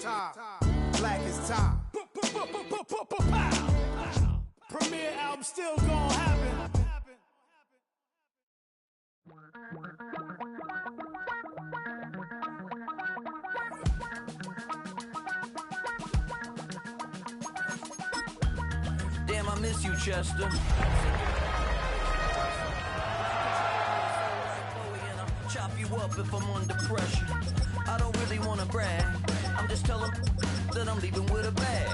Black is time. Premiere album still gonna happen. Damn, I miss you, Chester. Chop you up if I'm under pressure. I don't really wanna brag. I'm just telling that I'm leaving with a bag.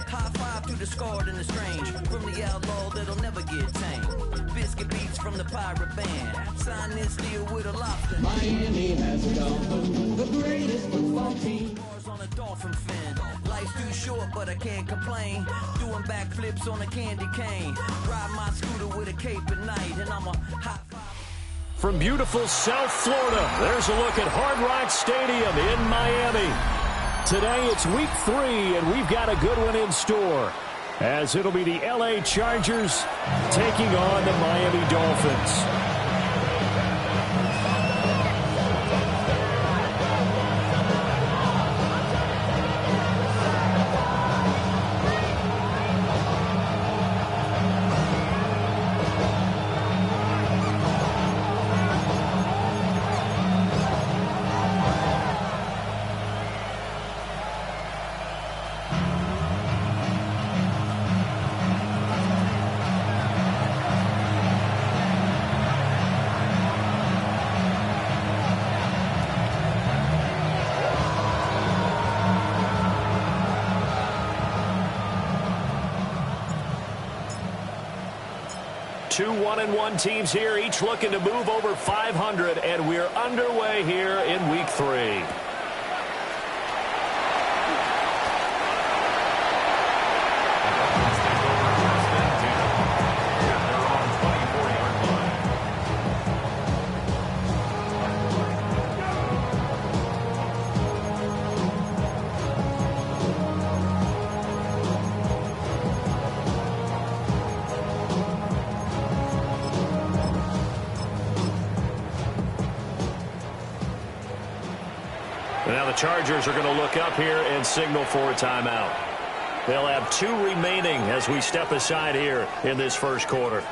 High five to the scarred and the strange. From the outlaw that'll never get tamed. Biscuit beats from the pirate band. Sign this deal with a lobster. Miami has a Dolphin, the greatest football team. Bars on a dolphin fin. Life's too short, but I can't complain. Doing backflips on a candy cane. Ride my scooter with a cape at night, and I'm a high five. From beautiful South Florida, there's a look at Hard Rock Stadium in Miami. Today it's week 3, and we've got a good one in store, as it'll be the LA Chargers taking on the Miami Dolphins. Two 1-1 teams here, each looking to move over 500, and we're underway here in week 3. Now the Chargers are going to look up here and signal for a timeout. They'll have 2 remaining as we step aside here in this first quarter.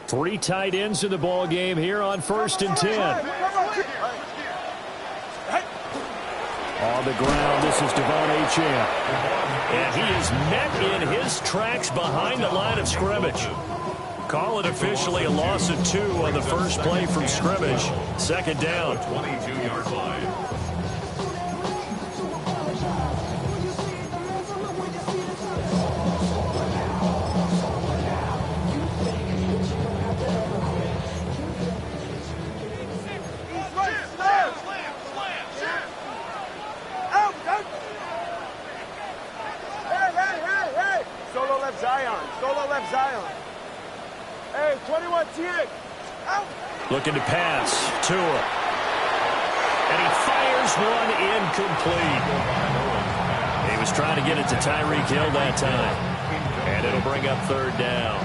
Three tight ends in the ball game here on 1st and 10. On the ground, this is Devon Achane. And he is met in his tracks behind the line of scrimmage. Call it officially a loss of 2 on the first play from scrimmage. 2nd down. 22-yard line. Zion. Hey, 21 TX. Out. Looking to pass. Tua. And he fires one incomplete. He was trying to get it to Tyreek Hill that time. And it'll bring up 3rd down.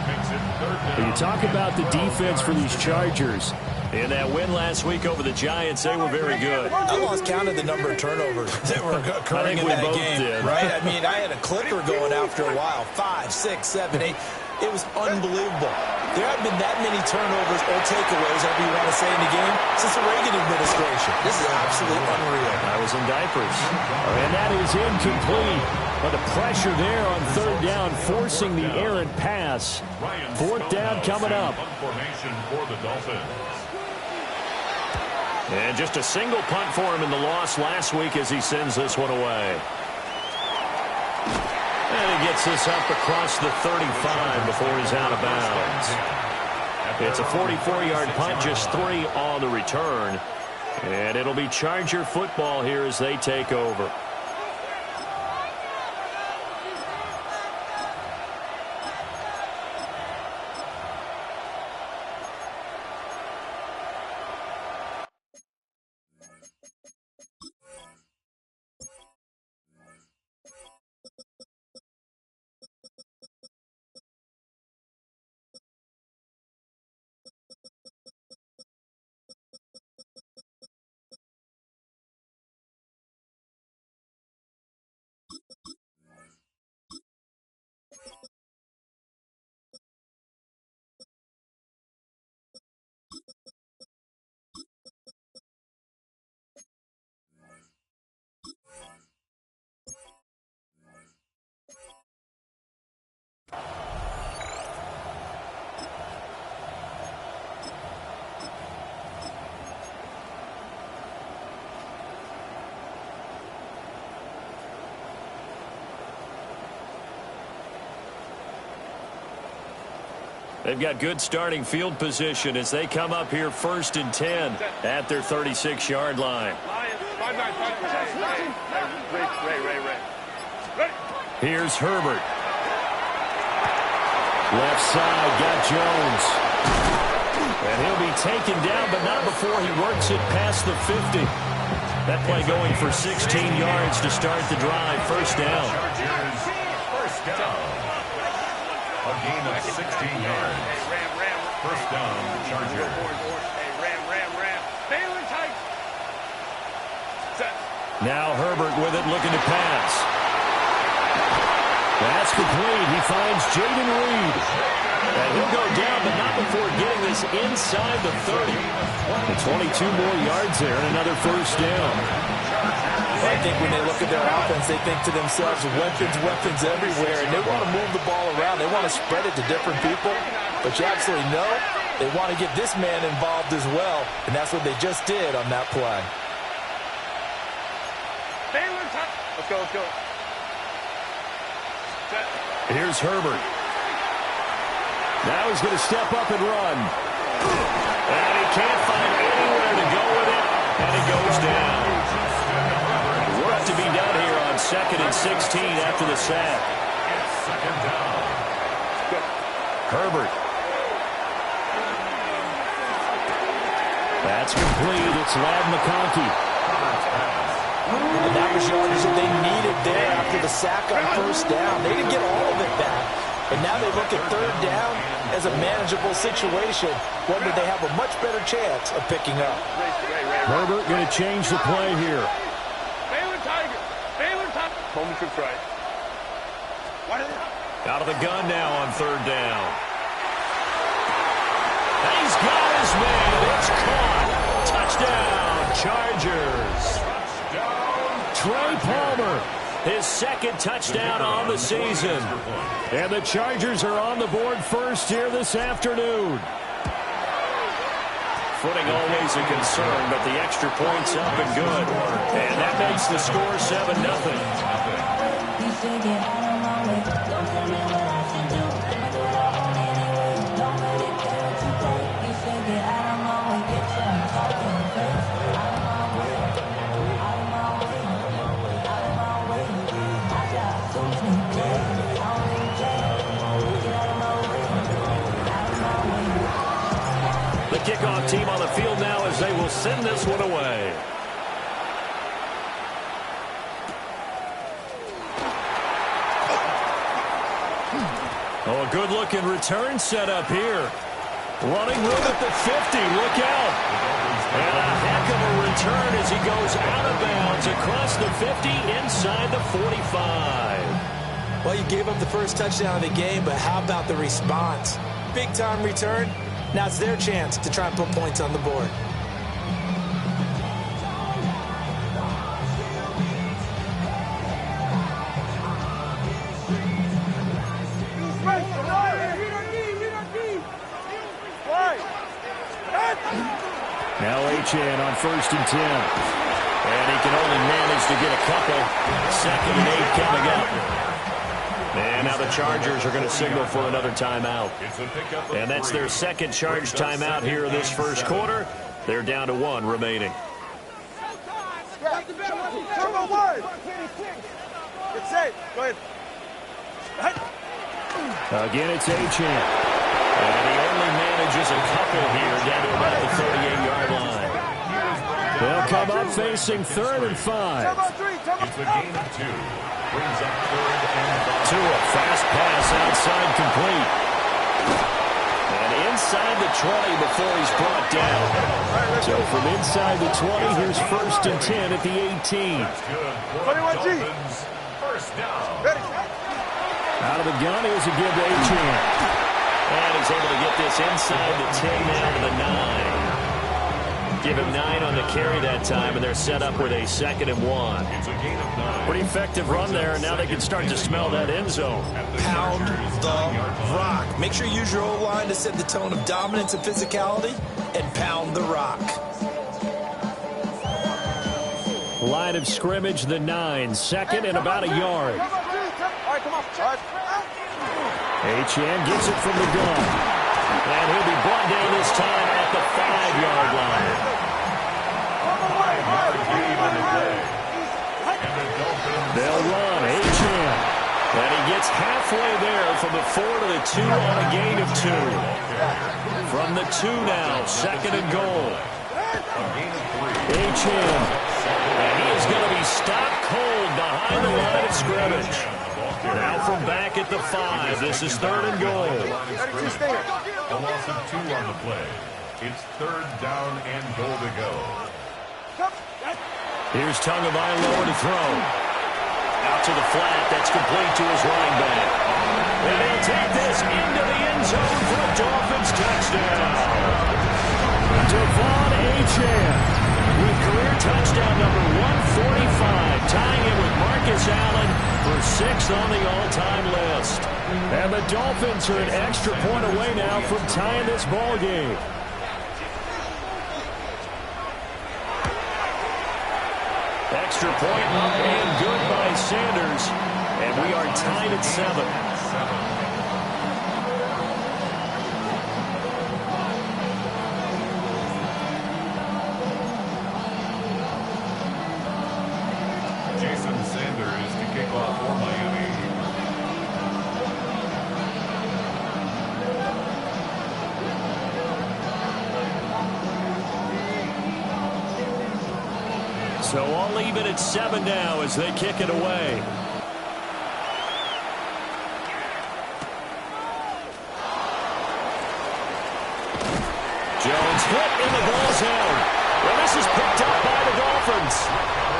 When you talk about the defense for these Chargers, in that win last week over the Giants, they were very good. I lost count of the number of turnovers that were occurring in that game. Did. Right? I mean, I had a clipper going after a while. 5, 6, 7, 8. It was unbelievable. There haven't been that many turnovers or takeaways, however you want to say, in the game since the Reagan administration. This is absolutely unreal. I was in diapers. And that is incomplete. But the pressure there on 3rd down, forcing the errant pass. 4th down coming up. Formation for the Dolphins. And just a single punt for him in the loss last week as he sends this one away. And he gets this up across the 35 before he's out of bounds. It's a 44-yard punt, just 3 on the return. And it'll be Charger football here as they take over. They've got good starting field position as they come up here 1st and 10 at their 36-yard line. Here's Herbert. Left side, got Jones. And he'll be taken down, but not before he works it past the 50. That play going for 16 yards to start the drive. First down. First down. A gain of 16 yards. First down, Chargers. Now Herbert with it, looking to pass. That's complete. He finds Jayden Reed. And he'll go down, but not before getting this inside the 30. And 22 more yards there and another first down. I think when they look at their offense, they think to themselves, weapons everywhere, and they want to move the ball around. They want to spread it to different people. But you absolutely know they want to get this man involved as well, and that's what they just did on that play. Let's go. Here's Herbert. Now he's going to step up and run. And he can't find anywhere to go with it, and he goes down. Work to be done here on 2nd and 16 after the sack. Second down. Herbert. That's complete. It's Ladd McConkey. And that was yardage that they needed there after the sack on first down. They didn't get all of it back. And now they look at third down as a manageable situation, one that they have a much better chance of picking up. Herbert going to change the play here. Home trips right. Out of the gun now on third down. And he's got his man. It's caught. Touchdown, Chargers. Trey Palmer, his second touchdown on the season. And the Chargers are on the board first here this afternoon. Footing always a concern, but the extra point's up and good. And that makes the score 7-0. The kickoff team on the field now as they will send this one away. Oh, a good-looking return set up here. Running room at the 50. Look out. And a heck of a return as he goes out of bounds across the 50 inside the 45. Well, you gave up the first touchdown of the game, but how about the response? Big-time return. Now it's their chance to try and put points on the board. Now Achane on 1st and 10. And he can only manage to get a couple. 2nd and 8 coming up. And now the Chargers are going to signal for another timeout. And that's their second charge timeout here in this first quarter. They're down to 1 remaining. Get safe. Go ahead. Again, it's Achane. And he only manages a couple here down to about the 38-yard line. They'll come up facing 3rd and 5. It's a gain of 2. Brings up 3rd and 5. Tua, fast pass outside complete. And inside the 20 before he's brought down. So from inside the 20, here's 1st and 10 at the 18. 21G. First down. Out of the gun, here's a give to Achane. And he's able to get this inside the 10 now to the 9. Give him 9 on the carry that time, and they're set up with a 2nd and 1. It's a gain of 9. Pretty effective run there, and now they can start to smell that end zone. Pound the rock. Make sure you use your O-line to set the tone of dominance and physicality, and pound the rock. Line of scrimmage, the 9. 2nd and about a yard. All right, come on. Achane gets it from the gun. And he'll be brought down this time at the 5-yard line. 5-yard gain on the play. And the Dolphins. They'll run. Achan. And he gets halfway there from the 4 to the 2 on a gain of 2. From the 2 now, 2nd and goal. A gain of 3. Achan. And he is going to be stopped cold behind the line of scrimmage. Now from back at the 5. This is 3rd and goal. A loss of 2 on the play. It's 3rd down and goal to go. Here's Tagovailoa to throw. Out to the flat. That's complete to his running back. And he'll take this into the end zone for a Dolphins touchdown. Devon Achan with career touchdown number 145, tying it with Marcus Allen for 6th on the all-time list. And the Dolphins are an extra point away now from tying this ball game. Extra point and good by Sanders. And we are tied at 7. Sanders to kick off for Miami. So all even at 7 now as they kick it away. Jones hit in the ball zone. Well, this is picked up by the Dolphins.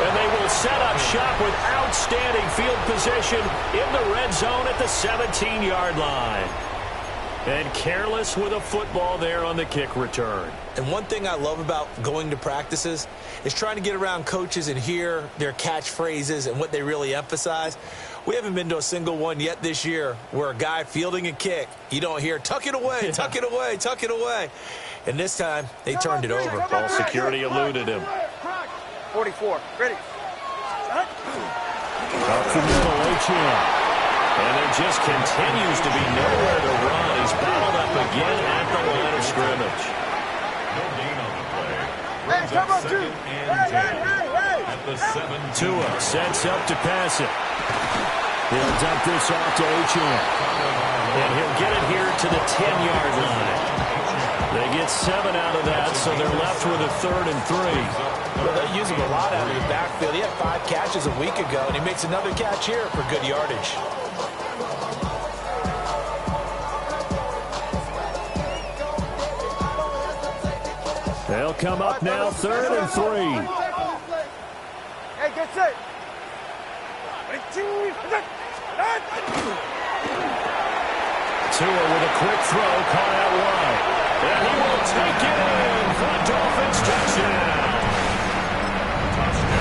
And they will set up shop with outstanding field position in the red zone at the 17-yard line. And careless with a football there on the kick return. And one thing I love about going to practices is trying to get around coaches and hear their catchphrases and what they really emphasize. We haven't been to a single one yet this year where a guy fielding a kick, you don't hear, tuck it away, tuck it away, tuck it away. And this time, they turned it over. Ball security eluded him. 44. Ready. Up the middle, Achan. And there just continues to be nowhere to run. He's battled up again at the line of scrimmage. No gain on the play. Brings up 2nd and 10 at the 7. Tua sets up to pass it. He'll dump this off to Achan. And he'll get it here to the 10-yard line. They get 7 out of that, so they're left with a 3rd and 3. Well, they use him a lot out of the backfield. He had 5 catches a week ago, and he makes another catch here for good yardage. They'll come up now, 3rd and 3. Hey, get set. Tua with a quick throw, caught out wide. And he will take it in for a Dolphins touchdown.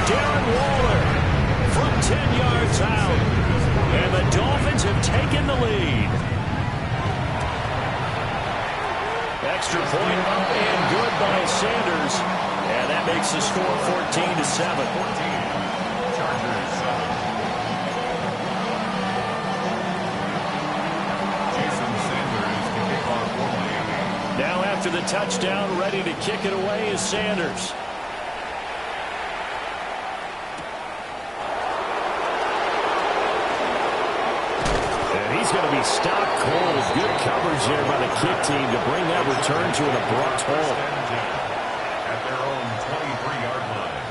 Darren Waller from 10 yards out. And the Dolphins have taken the lead. Extra point up and good by Sanders. And that makes the score 14-7. Chargers 7. Now after the touchdown, ready to kick it away is Sanders. And he's going to be stopped cold. Good coverage there by the kick team to bring that return to an abrupt halt. At their own 23-yard line.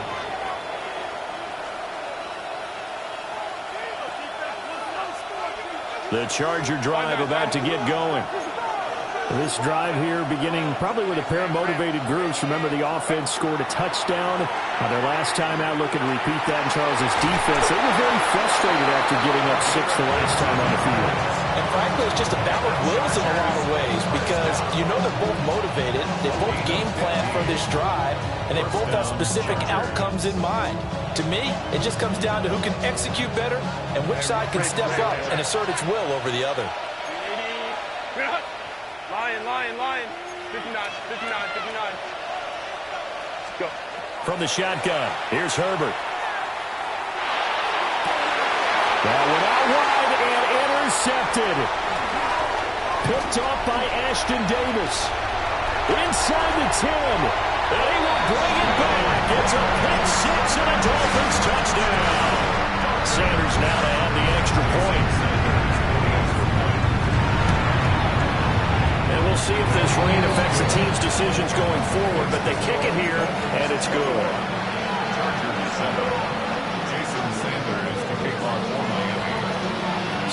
The Charger drive about to get going. This drive here beginning probably with a pair of motivated groups. Remember, the offense scored a touchdown. Their last time out, looking to repeat that in Charles's defense. They were very frustrated after giving up 6 the last time on the field. And frankly, it's just a battle of wills in a lot of ways because you know they're both motivated. They both game plan for this drive, and they both have specific outcomes in mind. To me, it just comes down to who can execute better and which side can step up and assert its will over the other. Lion. 59. Go. From the shotgun, here's Herbert. That went out wide and intercepted. Picked off by Ashton Davis. Inside the 10. And he will bring it back. It's a pick six and a Dolphins touchdown. Sanders now to add the extra point. And we'll see if this rain affects the team's decisions going forward, but they kick it here, and it's good.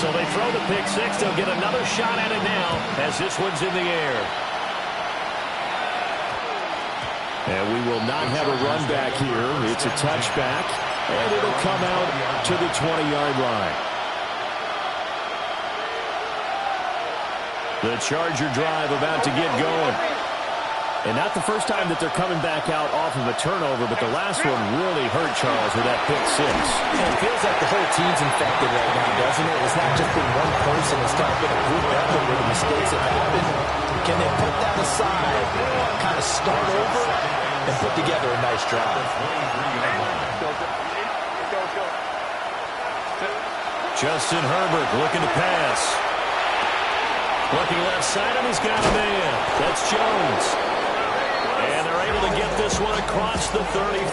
So they throw the pick six. They'll get another shot at it now as this one's in the air. And we will not have a run back here. It's a touchback, and it'll come out to the 20-yard line. The Charger drive about to get going. And not the first time that they're coming back out off of a turnover, but the last one really hurt Charles with that pick six. And it feels like the whole team's infected right now, doesn't it? It's not just been one person. It's kind of been a group effort with the mistakes that happen. Can they put that aside, kind of start over, and put together a nice drive? Justin Herbert looking to pass. Looking left side, and he's got a man. That's Jones. And they're able to get this one across the 35.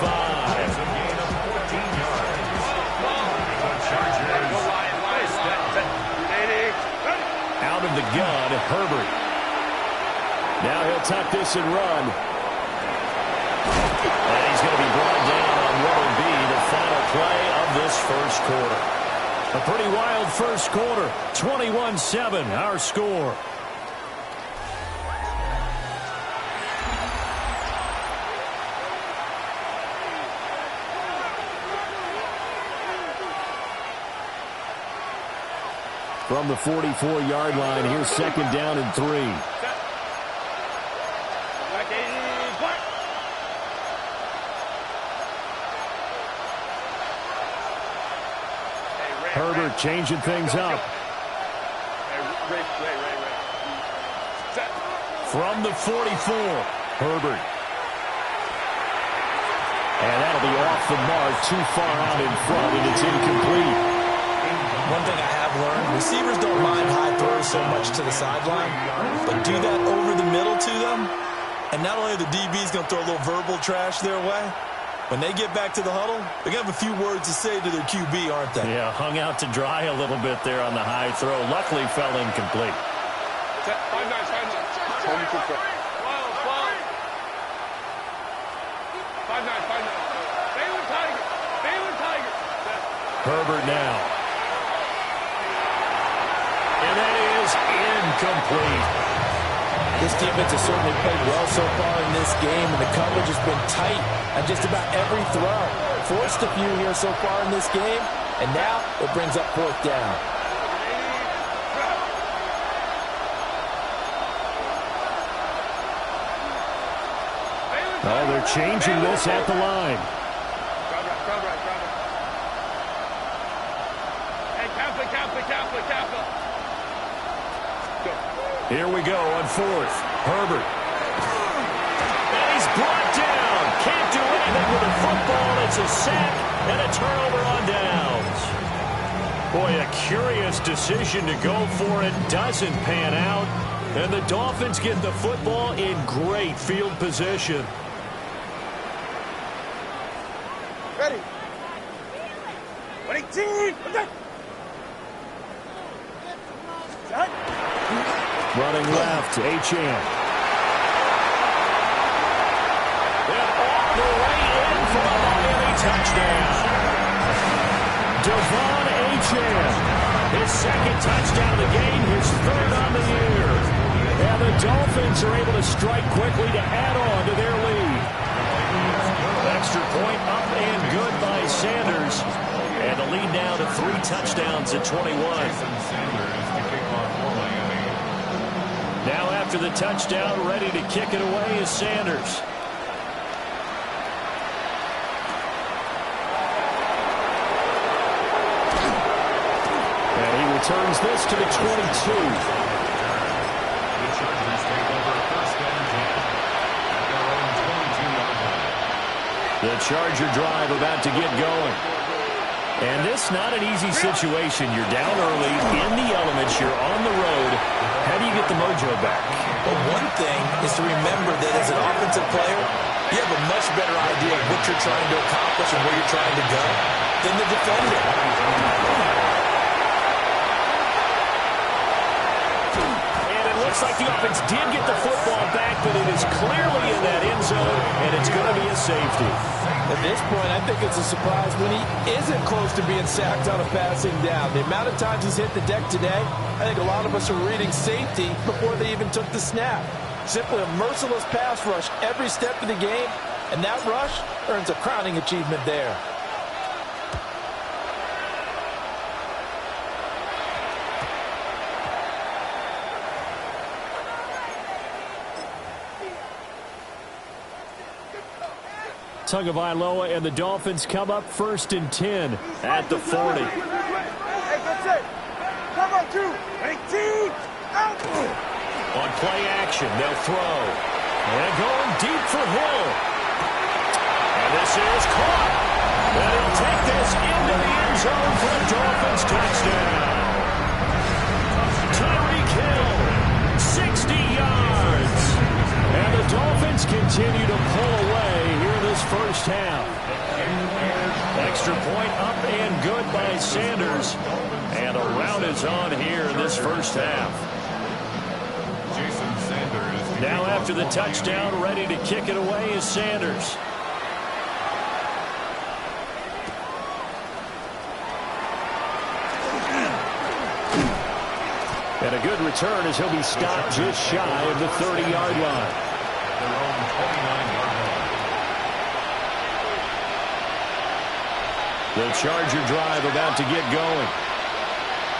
Out of the gun, Herbert. Now he'll tuck this and run. And he's going to be brought down on what will be the final play of this first quarter. A pretty wild first quarter. 21-7, our score. From the 44-yard line, here's second down and 3. Herbert changing things up. From the 44, Herbert. And that'll be off the mark, too far out in front, and it's incomplete. One thing I have learned, receivers don't mind high throws so much to the sideline, but do that over the middle to them, and not only are the DBs going to throw a little verbal trash their way, when they get back to the huddle, they're going to have a few words to say to their QB, aren't they? Yeah, hung out to dry a little bit there on the high throw. Luckily, fell incomplete. 5-9. Herbert now. And that is incomplete. This defense has certainly played well so far in this game, and the coverage has been tight on just about every throw. Forced a few here so far in this game, and now it brings up fourth down. Oh, they're changing this at the line. Here we go on fourth. Herbert. And he's brought down. Can't do anything with the football. It's a sack and a turnover on downs. Boy, a curious decision to go for it. Doesn't pan out. And the Dolphins get the football in great field position. Ready. 22. Okay. Running left, Achane. And all the way in for a Miami touchdown. Devon Achane. His second touchdown of the game, his third on the year. And the Dolphins are able to strike quickly to add on to their lead. Extra point up and good by Sanders. And the lead now to 3 touchdowns at 21. Now after the touchdown, ready to kick it away is Sanders. And he returns this to the 22. The Charger drive about to get going. And this not an easy situation. You're down early, in the elements, you're on the road. How do you get the mojo back? Well, one thing is to remember that as an offensive player, you have a much better idea of what you're trying to accomplish and where you're trying to go than the defender. Looks like the offense did get the football back, but it is clearly in that end zone, and it's going to be a safety. At this point, I think it's a surprise when he isn't close to being sacked on a passing down. The amount of times he's hit the deck today, I think a lot of us are reading safety before they even took the snap. Simply a merciless pass rush every step of the game, and that rush earns a crowning achievement there. Tagovailoa and the Dolphins come up 1st and 10 at the 40. Hey, that's it. Come on, 2. 18. Out. On play action, they'll throw. And going deep for Hill. And this is caught. And he'll take this into the end zone for a Dolphins touchdown. Tyreek Hill, 60 yards. And the Dolphins continue to pull away here this first half. Extra point up and good by Sanders. And a rout is on here in this first half. Now after the touchdown, ready to kick it away is Sanders. And a good return as he'll be stopped just shy of the 30-yard line. Their own 29-yard line. The Charger drive about to get going.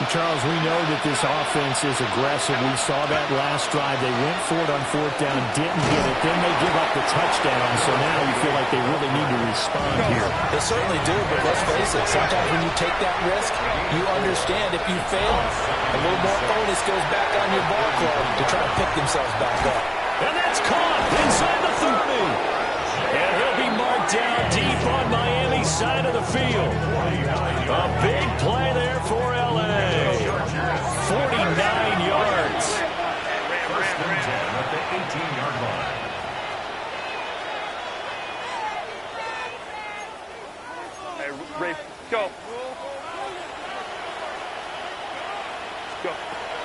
Charles, we know that this offense is aggressive. We saw that last drive. They went for it on 4th down, didn't get it. Then they give up the touchdown. So now you feel like they really need to respond here. They certainly do, but let's face it. Sometimes when you take that risk, you understand if you fail, a little more onus goes back on your ball club to try to pick themselves back up. And that's caught inside the 30. And he'll be marked down deep on Miami's side of the field. A big play there for L.A. 49 yards. First and 10 at the 18-yard line. Hey, Ray, go. Go.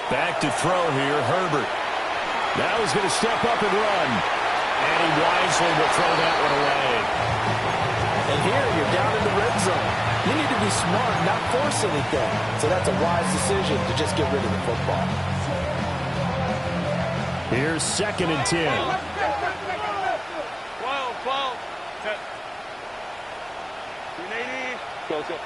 Back to throw here, Herbert. Now he's going to step up and run. And he wisely will throw that one away. And here, you're down in the red zone. You need to be smart, not force anything. So that's a wise decision to just get rid of the football. Here's 2nd and 10. 12, 12. 10. 380. Go, go.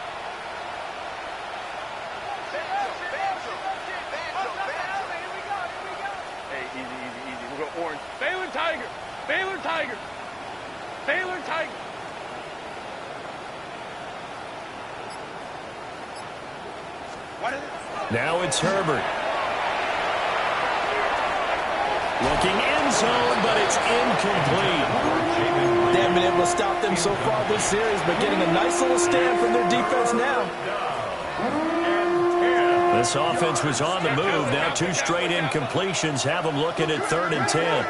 Hey, easy. We'll go orange. Baylor Tiger. Baylor Tiger. Baylor Tiger. Now it's Herbert. Looking end zone, but it's incomplete. They haven't been able to stop them so far this series, but getting a nice little stand from their defense now. This offense was on the move. Now 2 straight incompletions have them looking at 3rd and 10.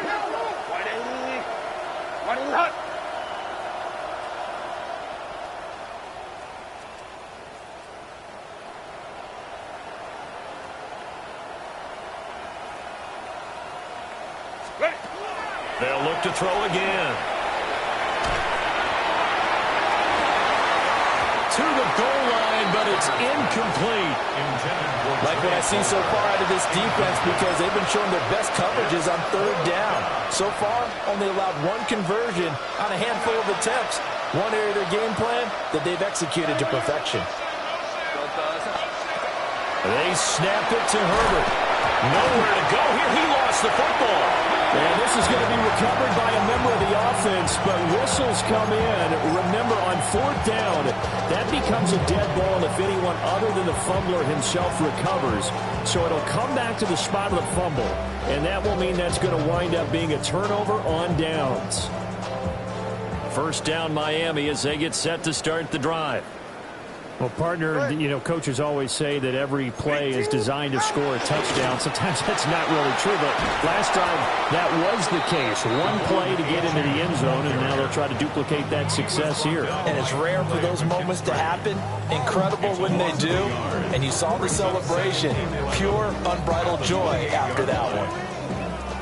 They'll look to throw again. To the goal line, but it's incomplete. Like what I see so far out of this defense because they've been showing their best coverages on 3rd down. So far, only allowed 1 conversion on a handful of attempts. One area of their game plan that they've executed to perfection. They snap it to Herbert. Nowhere to go here. He lost the football. And this is going to be recovered by a member of the offense, but whistles come in. Remember, on 4th down, that becomes a dead ball if anyone other than the fumbler himself recovers. So it'll come back to the spot of the fumble, and that will mean that's going to wind up being a turnover on downs. 1st down Miami as they get set to start the drive. Well, partner, you know, coaches always say that every play is designed to score a touchdown. Sometimes that's not really true, but last drive, that was the case. One play to get into the end zone, and now they'll try to duplicate that success here. And it's rare for those moments to happen. Incredible when they do. And you saw the celebration. Pure, unbridled joy after that one.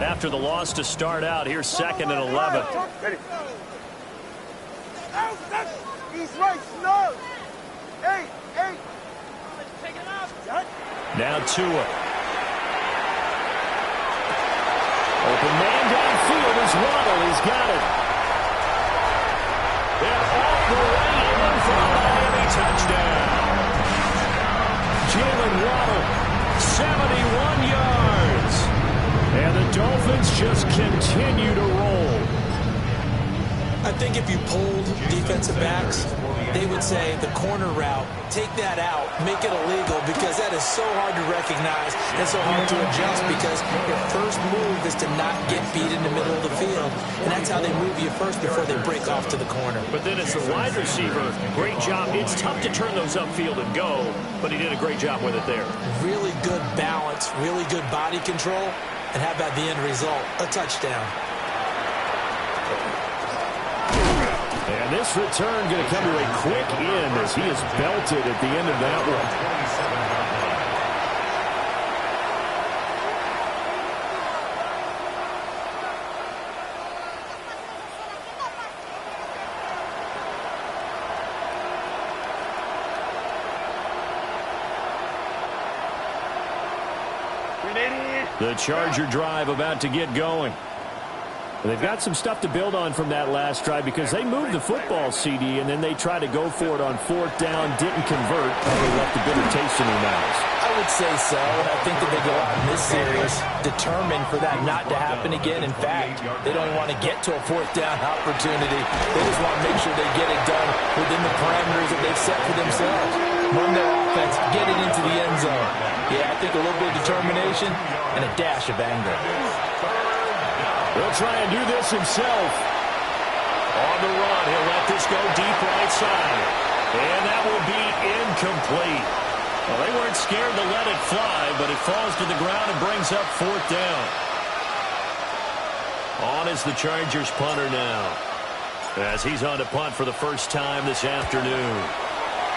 After the loss to start out, here's 2nd and 11. He's right, slow. Hey. Now Tua. Open man downfield is Waddle. He's got it. And off the way in for a Miami touchdown. Jaylen Waddle, 71 yards. And the Dolphins just continue to roll. I think if you polled defensive backs, they would say the corner route, take that out, make it illegal, because that is so hard to recognize and so hard to adjust, because your first move is to not get beat in the middle of the field, and that's how they move you first before they break off to the corner. But then as the wide receiver, great job. It's tough to turn those upfield and go, but he did a great job with it there. Really good balance, really good body control, and how about the end result? A touchdown. And this return going to come to a quick end as he is belted at the end of that one. The Charger drive about to get going. They've got some stuff to build on from that last drive because they moved the football, CD, and then they tried to go for it on 4th down, didn't convert, probably left a bitter taste in their mouths. I would say so, and I think that they go out in this series determined for that not to happen again. In fact, they don't want to get to a 4th down opportunity. They just want to make sure they get it done within the parameters that they've set for themselves. Run their offense, get it into the end zone. Yeah, I think a little bit of determination and a dash of anger. He'll try and do this himself. On the run, he'll let this go deep right side. And that will be incomplete. Well, they weren't scared to let it fly, but it falls to the ground and brings up 4th down. On is the Chargers punter now, as he's on to punt for the first time this afternoon.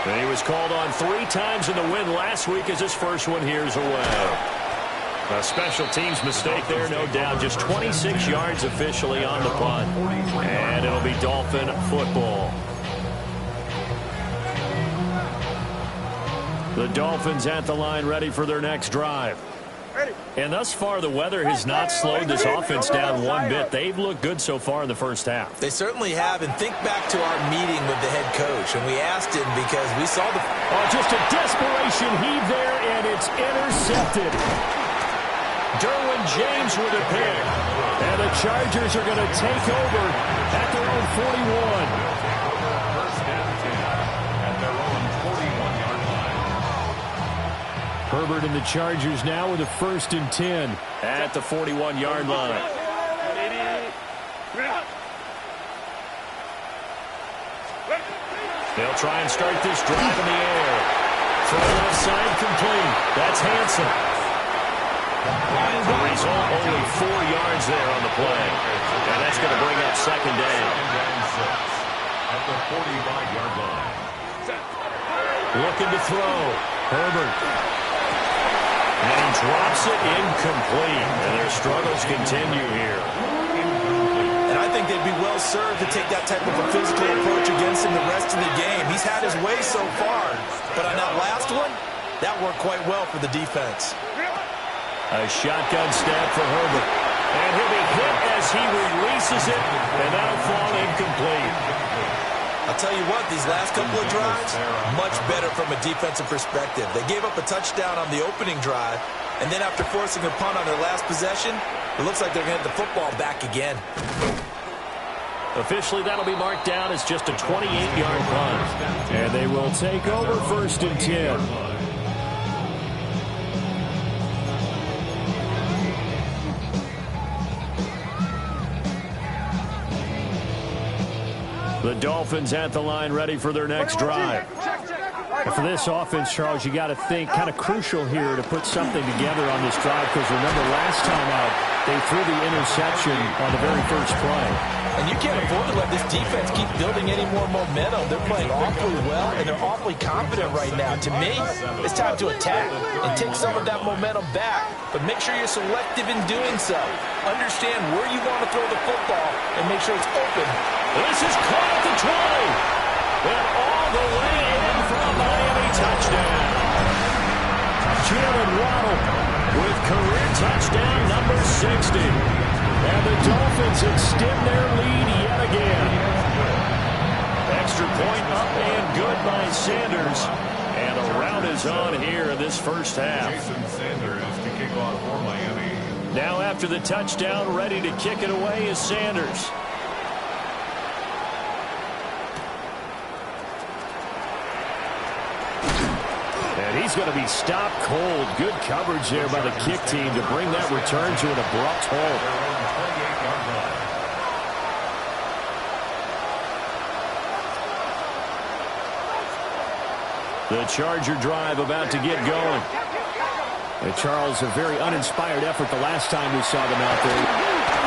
And he was called on 3 times in the win last week as his first one here's away. A special teams mistake there, no doubt. Just 26 yards officially on the punt. And it'll be Dolphin football. The Dolphins at the line ready for their next drive. And thus far, the weather has not slowed this offense down one bit. They've looked good so far in the first half. They certainly have. And think back to our meeting with the head coach. And we asked him because we saw the... Oh, just a desperation heave there, and it's intercepted. Derwin James with a pick. And the Chargers are going to take over at their own 41. First and 10 at their own 41-yard line. Herbert and the Chargers now with a 1st and 10 at the 41-yard line. They'll try and start this drive in the air. Throw left side complete. That's Hanson. The result, only 4 yards there on the play. And that's going to bring up 2nd down. At the 45-yard line. Looking to throw. Herbert. And he drops it incomplete. And their struggles continue here. And I think they'd be well served to take that type of a physical approach against him the rest of the game. He's had his way so far. But on that last one, that worked quite well for the defense. A shotgun snap for Herbert. And he'll be hit as he releases it, and that'll fall incomplete. I'll tell you what, these last couple of drives, much better from a defensive perspective. They gave up a touchdown on the opening drive, and then after forcing a punt on their last possession, it looks like they're going to get the football back again. Officially, that'll be marked down as just a 28-yard punt. And they will take over 1st and 10. The Dolphins at the line ready for their next drive. For this offense, Charles, you got to think kind of crucial here to put something together on this drive, because remember last time out they threw the interception on the very first play. And you can't afford to let this defense keep building any more momentum. They're playing awfully well, and they're awfully confident right now. To me, it's time to attack and take some of that momentum back, but make sure you're selective in doing so. Understand where you want to throw the football and make sure it's open. This is caught at the 20. And all the way in for a Miami touchdown. Jaylen Waddle with career touchdown number 60. And the Dolphins extend their lead yet again. Extra point up and good by Sanders. And a rout is on here in this first half. Jason Sanders to kick off for Miami. Now after the touchdown, ready to kick it away is Sanders. And he's going to be stopped cold. Good coverage there by the kick team to bring that return to an abrupt halt. The Charger drive about to get going. And Charles, a very uninspired effort the last time we saw them out there.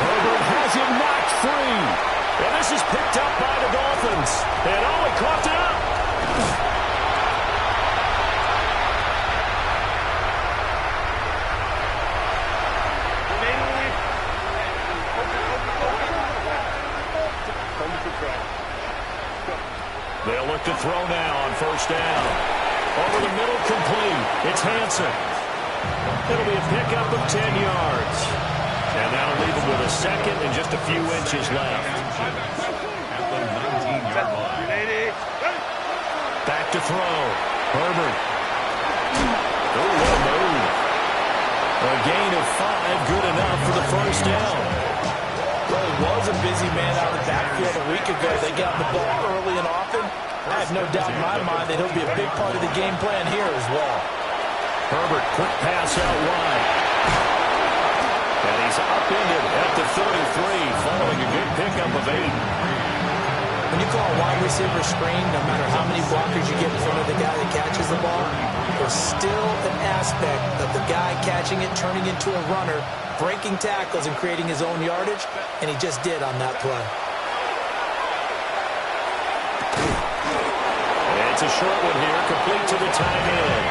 Herbert has it knocked free. And this is picked up by the Dolphins. And he coughed it up. They'll look to throw now on first down. Over the middle, complete. It's Hansen. It'll be a pickup of 10 yards. And that'll leave him with a second and just a few inches left. At the 19-yard line. Back to throw. Herbert. Oh, what a move. A gain of 5, good enough for the first down. Well, he was a busy man out of the backfield a week ago. They got the ball early and often. I have no doubt in my mind that he'll be a big part of the game plan here as well. Herbert, quick pass out wide. And he's upended at the 33, following a good pickup of 8. When you call a wide receiver screen, no matter how many blockers you get in front of the guy that catches the ball, there's still an aspect of the guy catching it, turning into a runner, breaking tackles and creating his own yardage, and he just did on that play. It's a short one here, complete to the tight end.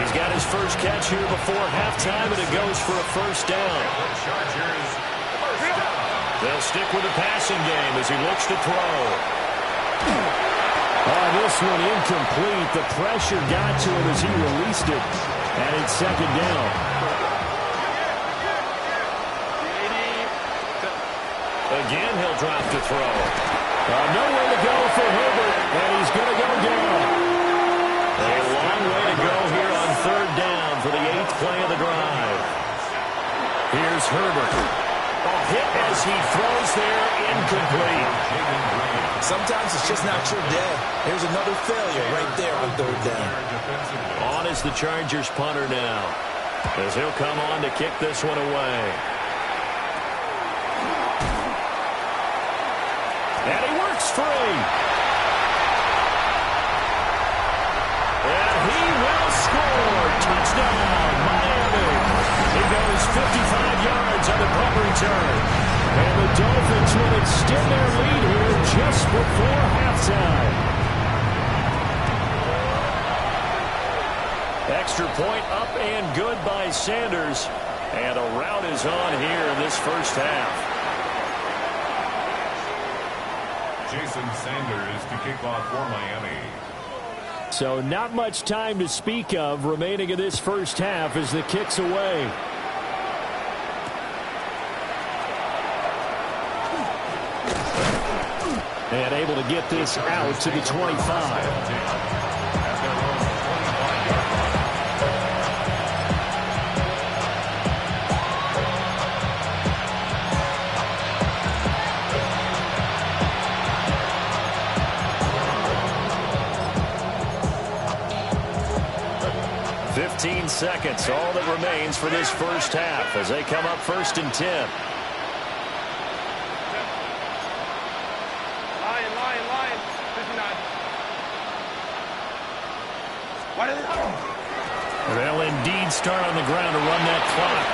He's got his first catch here before halftime, and it goes for a first down. They'll stick with the passing game as he looks to throw. Oh, this one incomplete. The pressure got to him as he released it, and it's second down. Again, he'll drop to throw. Nowhere to go for Herbert, and he's going to go down. A long way to go here on third down for the 8th play of the drive. Here's Herbert. A hit as he throws there, incomplete. Sometimes it's just not your day. Here's another failure right there on third down. On is the Chargers punter now, as he'll come on to kick this one away. And he works free. And he will score. Touchdown, Miami. He goes 55 yards on the punt return. And the Dolphins will extend their lead here just before halftime. Extra point up and good by Sanders. And a rout is on here in this first half. Jason Sanders to kick off for Miami. So not much time to speak of remaining in this first half as the kick's away. And able to get this out to the 25. 15 seconds, all that remains for this first half as they come up 1st and 10. Lion. 59. They'll indeed start on the ground to run that clock.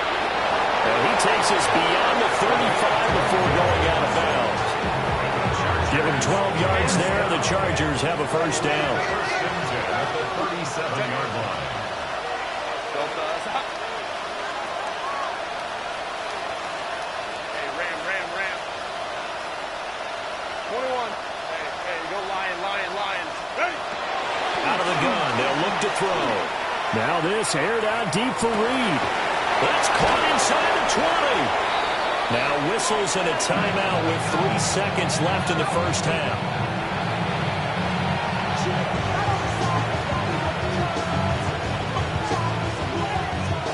And he takes us beyond the 35 before going out of bounds. Give him 12 yards there. The Chargers have a first down. At the 37-yard line. Hey, Ram. 21. Hey, go Lions. Ready? Out of the gun. They'll look to throw. Now this aired out deep for Reed. That's caught inside the 20. Now whistles and a timeout with 3 seconds left in the first half.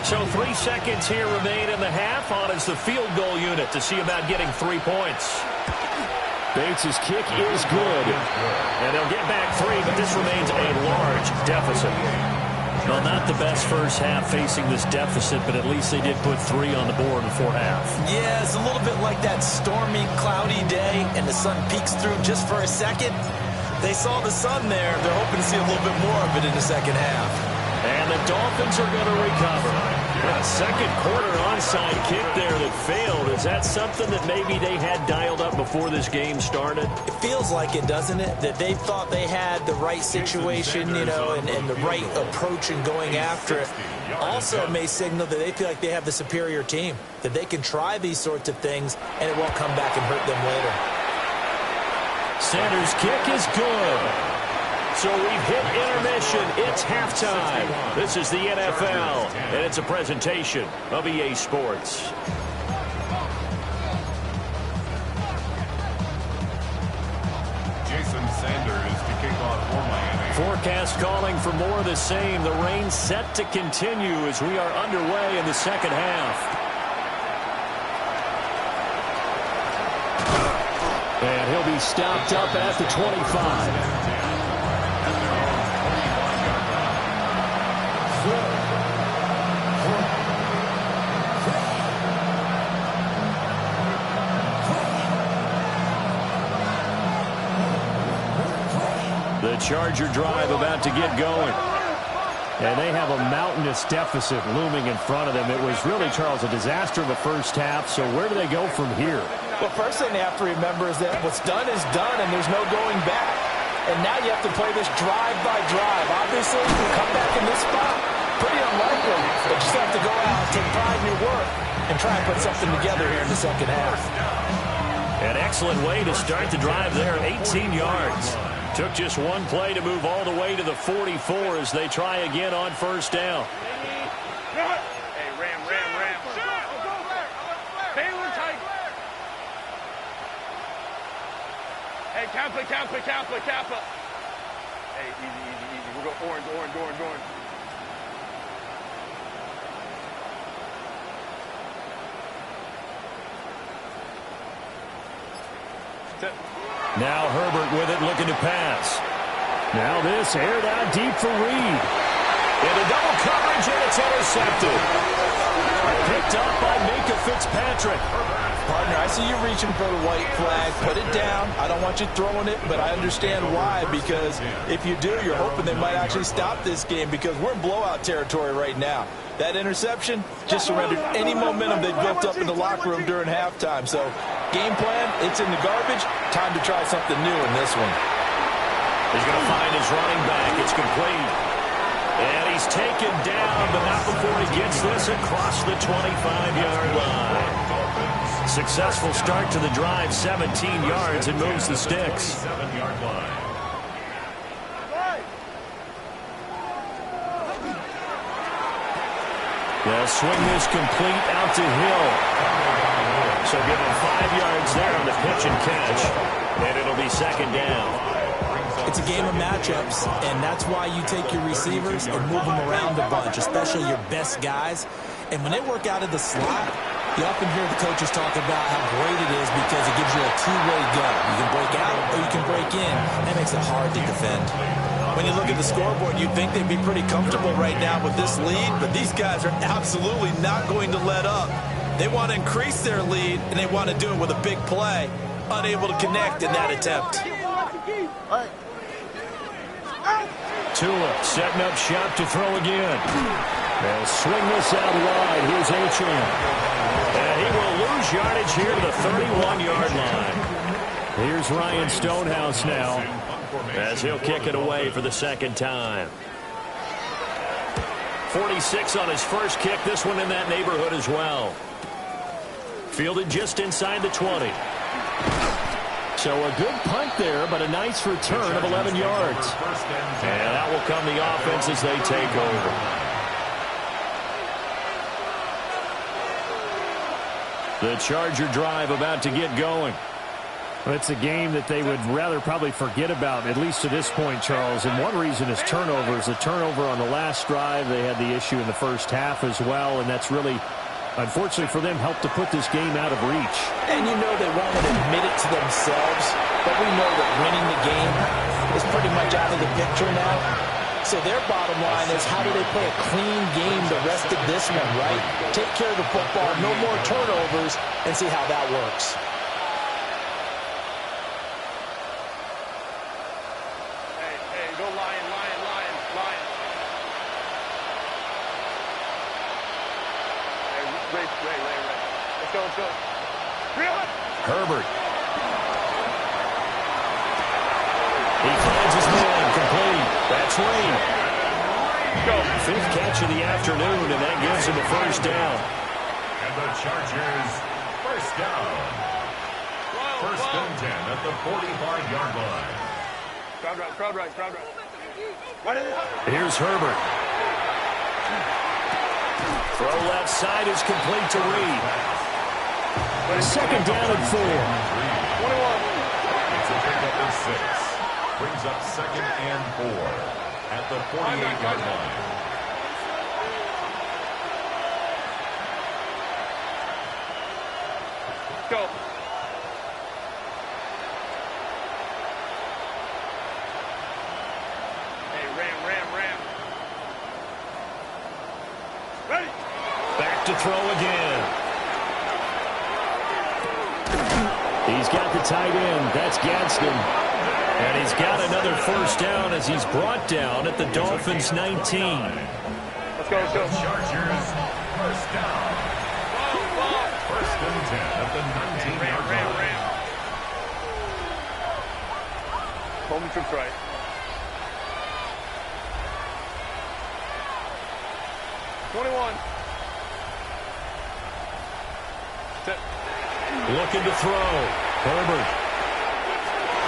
So 3 seconds here remain in the half. On is the field goal unit to see about getting 3 points. Bates' kick is good. And they'll get back 3, but this remains a large deficit. Well, not the best first half facing this deficit, but at least they did put 3 on the board before half. Yeah, it's a little bit like that stormy, cloudy day, and the sun peeks through just for a second. They saw the sun there. They're hoping to see a little bit more of it in the second half. And the Dolphins are going to recover. A second quarter onside kick there that failed. Is that something that maybe they had dialed up before this game started? It feels like it, doesn't it? That they thought they had the right situation, you know, and the right approach in going after it. Also may signal that they feel like they have the superior team, that they can try these sorts of things and it won't come back and hurt them later. Sanders' kick is good. So we've hit intermission. It's halftime. This is the NFL, and it's a presentation of EA Sports. Jason Sanders to kick off for Miami. Forecast calling for more of the same. The rain set to continue as we are underway in the second half. And he'll be stopped up at the 25. The Charger drive about to get going. And they have a mountainous deficit looming in front of them. It was really, Charles, a disaster in the first half. So where do they go from here? Well, first thing they have to remember is that what's done is done, and there's no going back. And now you have to play this drive by drive. Obviously, you come back in this spot, pretty unlikely. But you just have to go out and take pride in your work and try and put something together here in the second half. An excellent way to start the drive there, 18 yards. Took just one play to move all the way to the 44 as they try again on first down. Hey, Ram. Baylor Tiger. Hey, Kappa. Hey, easy. We'll go orange. Now Herbert with it, looking to pass. Now this aired out deep for Reed. Into double coverage, and it's intercepted. Picked up by Minka Fitzpatrick. Partner, I see you reaching for the white flag. Put it down. I don't want you throwing it, but I understand why, because if you do, you're hoping they might actually stop this game, because we're in blowout territory right now. That interception just surrendered any momentum they built up in the locker room during halftime. So game plan, it's in the garbage. Time to try something new in this one. He's going to find his running back. It's complete. And he's taken down, but not before he gets this across the 25-yard line. Successful start to the drive, 17 yards, and moves the sticks. 7-yard line. They'll swing this complete out to Hill. So give him 5 yards there on the pitch and catch. And it'll be second down. It's a game of matchups, and that's why you take your receivers and move them around a bunch, especially your best guys. And when they work out of the slot, you often hear the coaches talk about how great it is because it gives you a two-way go. You can break out or you can break in. That makes it hard to defend. When you look at the scoreboard, you'd think they'd be pretty comfortable right now with this lead, but these guys are absolutely not going to let up. They want to increase their lead, and they want to do it with a big play. Unable to connect in that attempt. 2 Tua setting up shop to throw again. They'll swing this out wide. Here's Achane. And he will lose yardage here to the 31-yard line. Here's Ryan Stonehouse now as he'll kick it away for the second time. 46 on his first kick. This one in that neighborhood as well. Fielded just inside the 20. So a good punt there, but a nice return of 11 yards. And that will come the offense as they take over. The Charger drive about to get going. Well, it's a game that they would rather probably forget about, at least to this point, Charles. And one reason is turnovers. A turnover on the last drive. They had the issue in the first half as well, and that's really, unfortunately for them, helped to put this game out of reach. And you know they won't admit it to themselves, but we know that winning the game is pretty much out of the picture now. So their bottom line is, how do they play a clean game the rest of this one, right? Take care of the football, no more turnovers, and see how that works. Hey, go Lion, Lion, Lion, Lion. Hey, Ray. Let's go. Reel it. Herbert. He finds his man, complete. That's Ray. Go. Fifth catch of the afternoon, and that gives him a first down. And the Chargers, first down. First and 10 at the 45-yard line. Crowd right. Here's Herbert. Throw left side is complete to Reed. Second down and 4. 21. It's a pickup of 6. Brings up second and 4 at the 48-yard line. Go. Hey, Ram. Ready. Back to throw again. He's got the tight end. That's Gadsden. And he's got another first down as he's brought down at the Dolphins' 19. Let's go. Chargers, first down. First and 10 at the 19-yard line. Home trips right. Looking to throw. Herbert.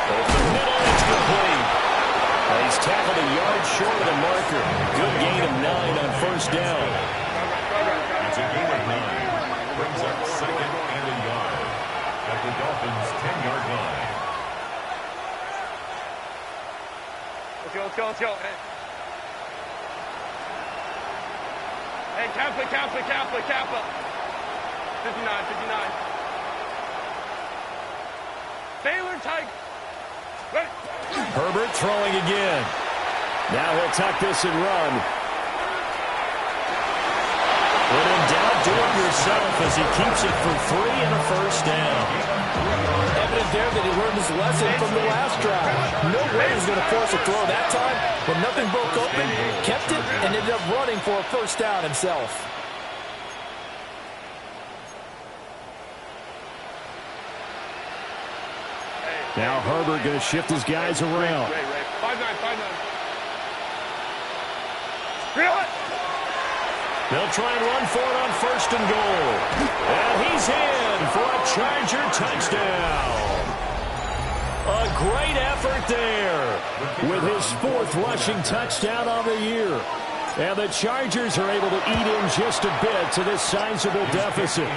Over the middle, it's complete. He's tackled a yard short of the marker. Good gain of 9 on first down. It's a gain of 9. Brings up second and a yard at the Dolphins' 10-yard line. Let's go. Hey, Kappa. 59. Baylor Tiger. Ready. Herbert throwing again. Now he'll tuck this and run. When in doubt, do it yourself as he keeps it for 3 and a first down. Evident there that he learned his lesson from the last drive. No way he's going to force a throw that time. When nothing broke open, kept it, and ended up running for a first down himself. Now Herbert going to shift his guys around. Ray. 5-9. Reel it. They'll try and run for it on first and goal. And he's in for a Charger touchdown. A great effort there with his 4th rushing touchdown on the year. And the Chargers are able to eat in just a bit to this sizable deficit.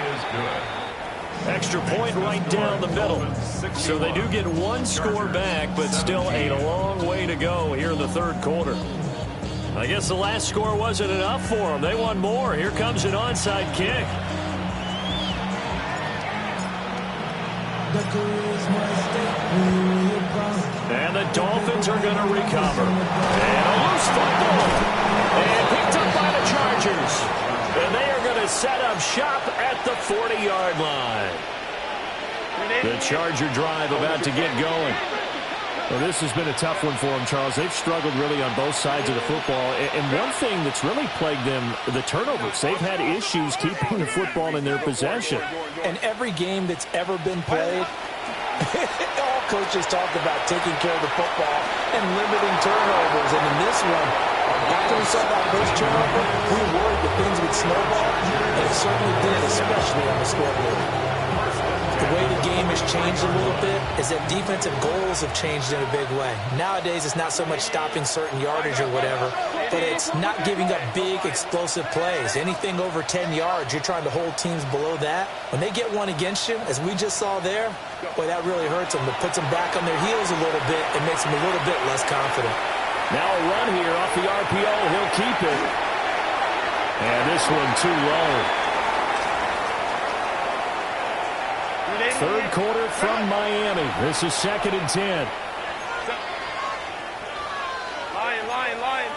Extra point right down the middle. So they do get 1 score back, but still a long way to go here in the third quarter. I guess the last score wasn't enough for them. They want more. Here comes an onside kick. And the Dolphins are going to recover. And a loose football. And picked up by the Chargers. And they are going to set up shop at the 40-yard line. The Charger drive about to get going. Well, this has been a tough one for them, Charles. They've struggled really on both sides of the football. And one thing that's really plagued them, the turnovers. They've had issues keeping the football in their possession. And every game that's ever been played, all coaches talk about taking care of the football and limiting turnovers. And in this one, after we saw that first turnover, we were worried that things would snowball, and it certainly did, especially on the scoreboard. The way the game has changed a little bit is that defensive goals have changed in a big way. Nowadays, it's not so much stopping certain yardage or whatever, but it's not giving up big, explosive plays. Anything over 10 yards, you're trying to hold teams below that. When they get one against you, as we just saw there, boy, that really hurts them. It puts them back on their heels a little bit and makes them a little bit less confident. Now a run here off the RPO. He'll keep it. And this one too low. Third quarter from Miami. This is 2nd and 10. Lion.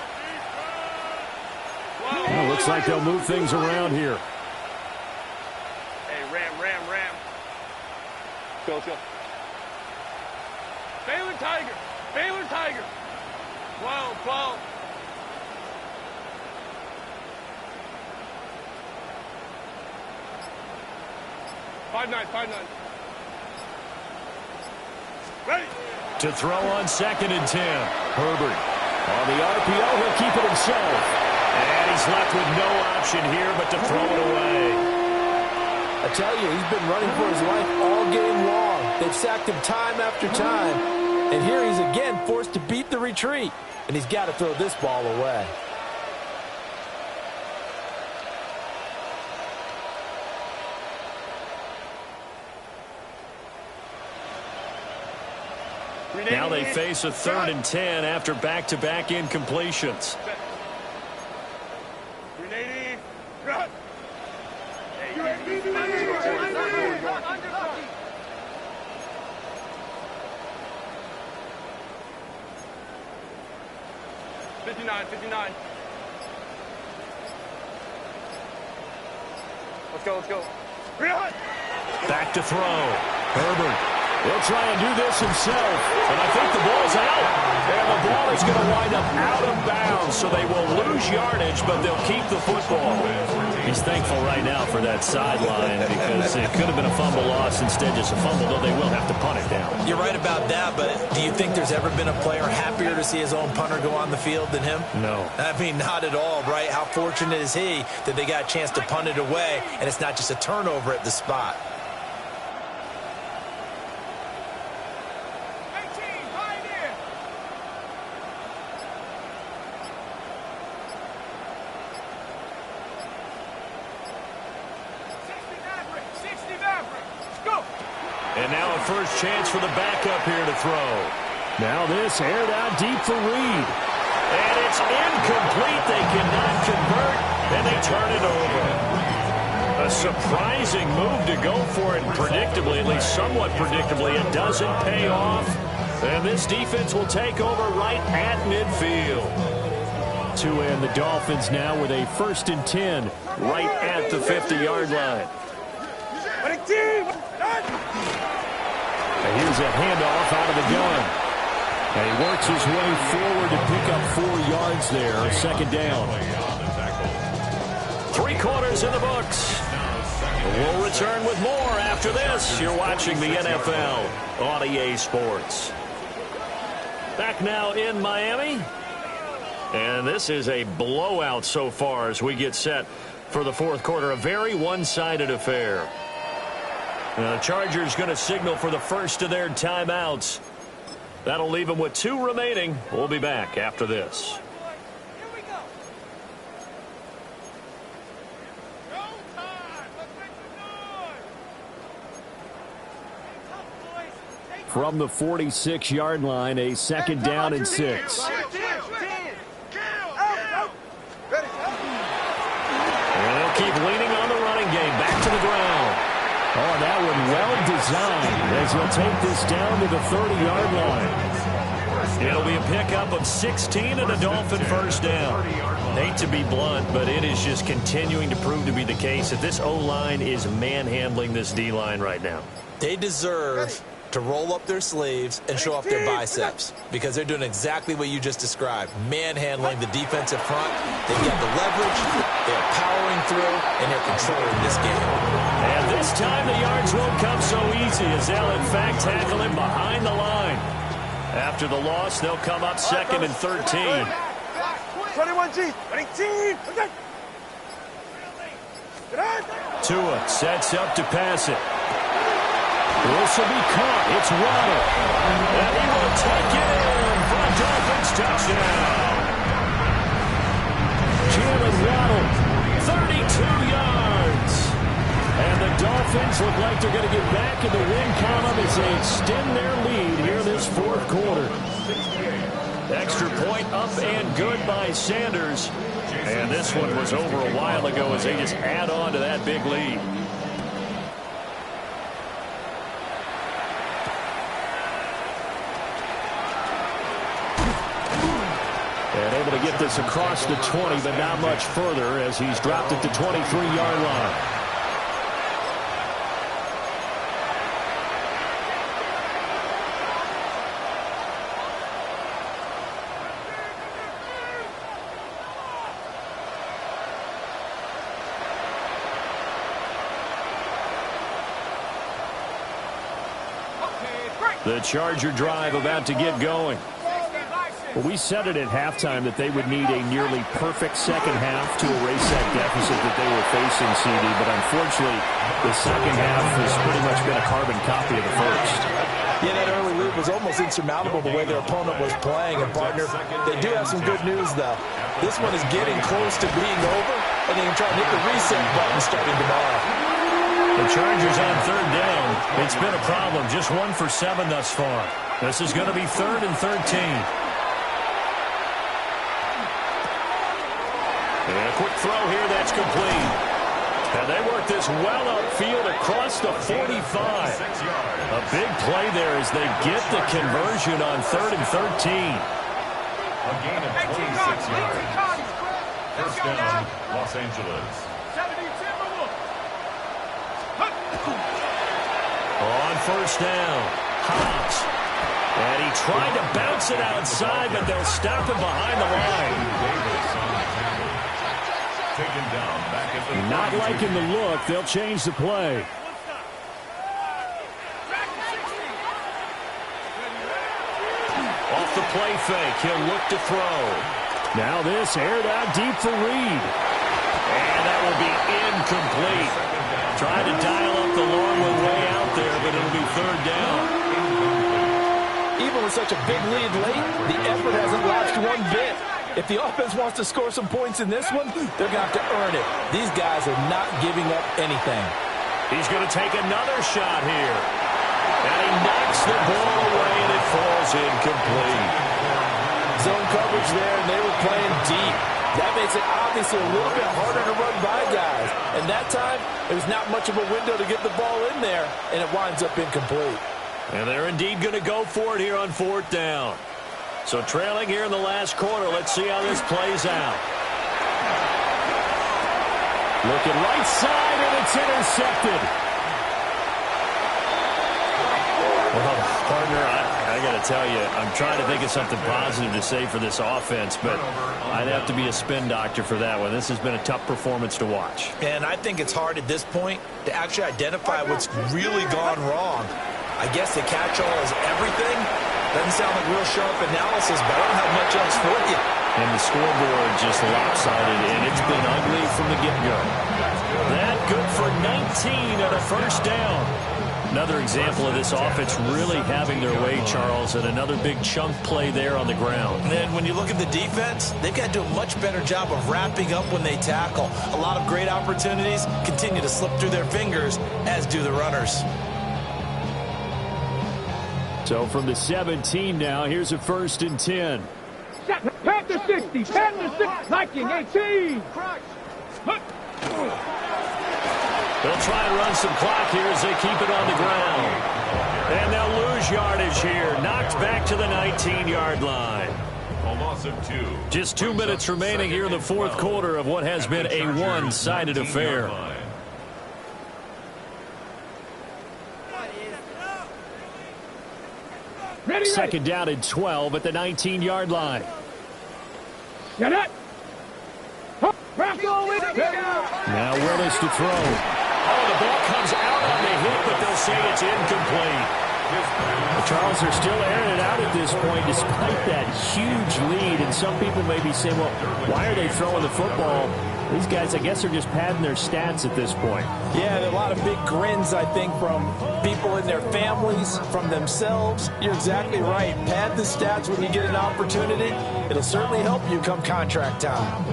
Well, looks like they'll move things around here. Hey, ram. Let's go. Baylor Tiger. 12. 5-9. Ready. To throw on 2nd and 10. Herbert. On the RPO, he'll keep it himself. And he's left with no option here but to throw it away. I tell you, he's been running for his life all game long. They've sacked him time after time. And here he's again forced to beat the retreat. And he's got to throw this ball away. Now they face a 3rd and 10 after back-to-back incompletions. Grenade. Run. $59. Let's go. Back to throw. Herbert. He'll try and do this himself. And I think the ball's out. And the ball is going to wind up out of bounds, so they will lose yardage, but they'll keep the football. He's thankful right now for that sideline because it could have been a fumble loss, instead just a fumble, though they will have to punt it down. You're right about that, but do you think there's ever been a player happier to see his own punter go on the field than him? No. I mean, not at all, right? How fortunate is he that they got a chance to punt it away, and it's not just a turnover at the spot. And now a first chance for the backup here to throw. Now this aired out deep for Reed. And it's incomplete. They cannot convert, and they turn it over. A surprising move to go for it, predictably, at least somewhat predictably. It doesn't pay off. And this defense will take over right at midfield. To end the Dolphins now with a 1st and 10 right at the 50-yard line. And here's a handoff out of the gun. And he works his way forward to pick up 4 yards there. 2nd down. 3 quarters in the books. We'll return with more after this. You're watching the NFL on EA Sports. Back now in Miami. And this is a blowout so far as we get set for the 4th quarter. A very one-sided affair. Now, the Chargers going to signal for the first of their timeouts. That'll leave them with 2 remaining. We'll be back after this. From the 46-yard line, a 2nd down and 6. And they'll keep leaning on the running game. Back to the ground. Oh, that one well designed as he'll take this down to the 30-yard line. It'll be a pickup of 16 and a Dolphin first down. Hate to be blunt, but it is just continuing to prove to be the case that this O-line is manhandling this D-line right now. They deserve to roll up their sleeves and show off their biceps because they're doing exactly what you just described, manhandling the defensive front. They've got the leverage, they're powering through, and they're controlling this game. And this time the yards won't come so easy as they'll, in fact, tackle him behind the line. After the loss, they'll come up second and 13. 21G, 19. Tua sets up to pass it. This will be caught. It's Waddle. And he will take it in for a Dolphins touchdown. Jaylen Waddle, 32 yards. And the Dolphins look like they're going to get back in the win column as they extend their lead here in this fourth quarter. Extra point up and good by Sanders. And this one was over a while ago as they just add on to that big lead. And able to get this across the 20, but not much further as he's dropped it to 23-yard line. The Charger drive about to get going. Well, we said it at halftime that they would need a nearly perfect second half to erase that deficit that they were facing, CD. But unfortunately, the second half has pretty much been a carbon copy of the first. Yeah, that early lead was almost insurmountable the way their opponent was playing. And, partner, they do have some good news, though. This one is getting close to being over, and they can try and hit the reset button starting tomorrow. The Chargers on third down. It's been a problem. Just 1 for 7 thus far. This is going to be 3rd and 13. And a quick throw here that's complete. And they work this well upfield across the 45. A big play there as they get the conversion on 3rd and 13. A gain of 26 yards. First down, Los Angeles. On first down, Hobbs. And he tried to bounce it outside, but they'll stop him behind the line. Taken down back at the Not liking the look. They'll change the play. Off the play fake, he'll look to throw. Now this aired out deep for Reed. And that will be incomplete. Tried to dial up the long one way out there, but it'll be 3rd down. Even with such a big lead late, the effort hasn't lapsed one bit. If the offense wants to score some points in this one, they're going to have to earn it. These guys are not giving up anything. He's going to take another shot here. And he knocks the ball away, and it falls incomplete. Zone coverage there, and they were playing deep. That makes it obviously a little bit harder to run by guys. And that time, it was not much of a window to get the ball in there, and it winds up incomplete. And they're indeed going to go for it here on 4th down. So trailing here in the last quarter, let's see how this plays out. Looking right side, and it's intercepted. Well, partner, I got to tell you, I'm trying to think of something positive to say for this offense, but I'd have to be a spin doctor for that one. This has been a tough performance to watch. And I think it's hard at this point to actually identify what's really gone wrong. I guess the catch-all is everything. Doesn't sound like real sharp analysis, but I don't have much else for you. And the scoreboard just lopsided, and it's been ugly from the get-go. That good for 19 and a first down. Another example of this offense really having their way, Charles, and another big chunk play there on the ground. And then when you look at the defense, they've got to do a much better job of wrapping up when they tackle. A lot of great opportunities continue to slip through their fingers, as do the runners. So from the 17 now, here's a 1st and 10. Panther 60, Panther 60, Viking 18. They'll try and run some clock here as they keep it on the ground. And they'll lose yardage here. Knocked back to the 19-yard line. A loss of 2. Just 2 minutes remaining here in the 4th quarter of what has been a one-sided affair. second down and 12 at the 19-yard line. Get it. Now Willis to throw. Oh, the ball comes out on the hit, but they'll say it's incomplete. The Charles are still airing it out at this point despite that huge lead. And some people may be saying, well, why are they throwing the football? These guys, I guess, are just padding their stats at this point. Yeah, there are a lot of big grins, I think, from people in their families, from themselves. You're exactly right. Pad the stats when you get an opportunity. It'll certainly help you come contract time.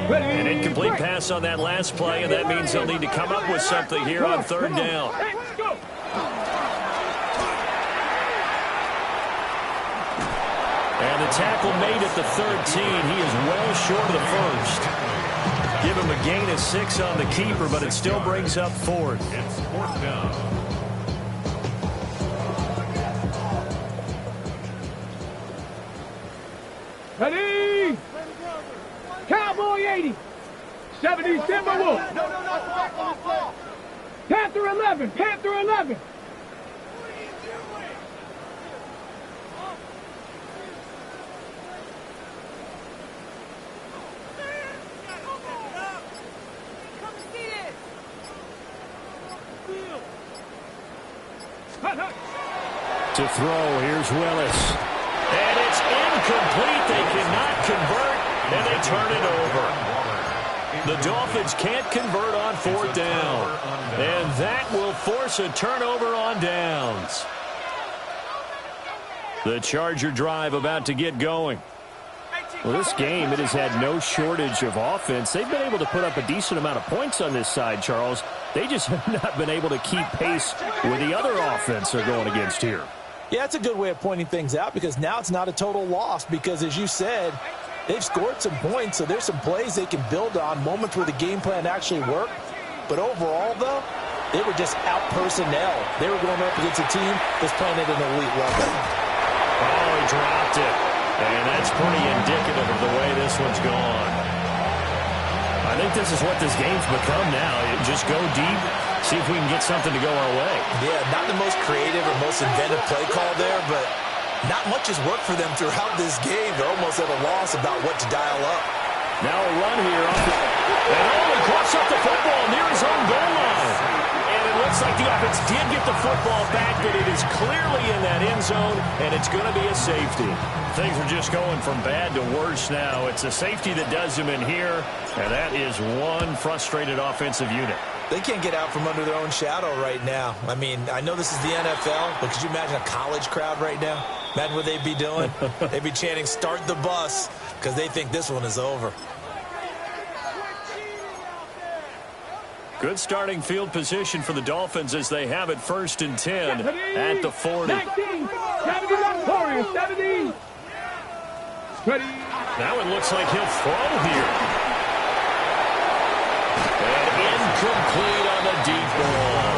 An incomplete pass on that last play, and that means they'll need to come up with something here on third down. And the tackle made at the 13. He is well short of the first. Give him a gain of 6 on the keeper, but it still brings up fourth. It's fourth down. Ready? Cowboy 80. 70 Timberwolf. Panther 11. Panther 11. To throw, here's Willis. And it's incomplete. They cannot convert, and they turn it over. The Dolphins can't convert on fourth down. And that will force a turnover on downs. The Charger drive about to get going. Well, this game, it has had no shortage of offense. They've been able to put up a decent amount of points on this side, Charles. They just have not been able to keep pace with the other offense they're going against here. Yeah, it's a good way of pointing things out because now it's not a total loss because, as you said, they've scored some points, so there's some plays they can build on, moments where the game plan actually worked. But overall, though, they were just out-personnel. They were going up against a team that's playing at an elite level. Oh, he dropped it. And that's pretty indicative of the way this one's gone. I think this is what this game's become now. Just go deep, see if we can get something to go our way. Yeah, not the most creative or most inventive play call there, but not much has worked for them throughout this game. They're almost at a loss about what to dial up. Now a run here. And he coughs up the football near his own goal line. And it looks like the offense did get the football back, but it is clearly in that end zone, and it's going to be a safety. Things are just going from bad to worse now. It's a safety that does them in here, and that is one frustrated offensive unit. They can't get out from under their own shadow right now. I mean, I know this is the NFL, but could you imagine a college crowd right now? Imagine what they'd be doing. They'd be chanting, "Start the bus," because they think this one is over. Good starting field position for the Dolphins as they have it 1st and 10 at the 40. 19, 70. Ready. Now it looks like he'll throw here. And incomplete on the deep ball.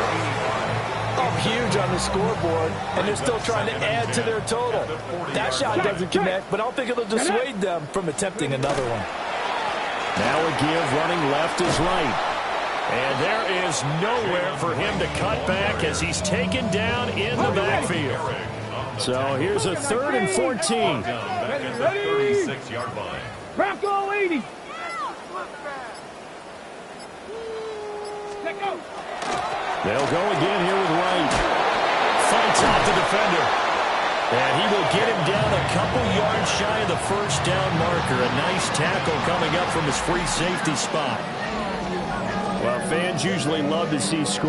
Oh, huge on the scoreboard, and they're still trying to add to their total. That shot doesn't connect, but I don't think it'll dissuade them from attempting another one. Now a give, running left is right. And there is nowhere for him to cut back as he's taken down in the backfield. So here's a 3rd and 14. Back at the 36-yard line. Bronco 80. They'll go again here with Wright. Fights off the defender. And he will get him down a couple yards shy of the first down marker. A nice tackle coming up from his free safety spot. Well, fans usually love to see scores.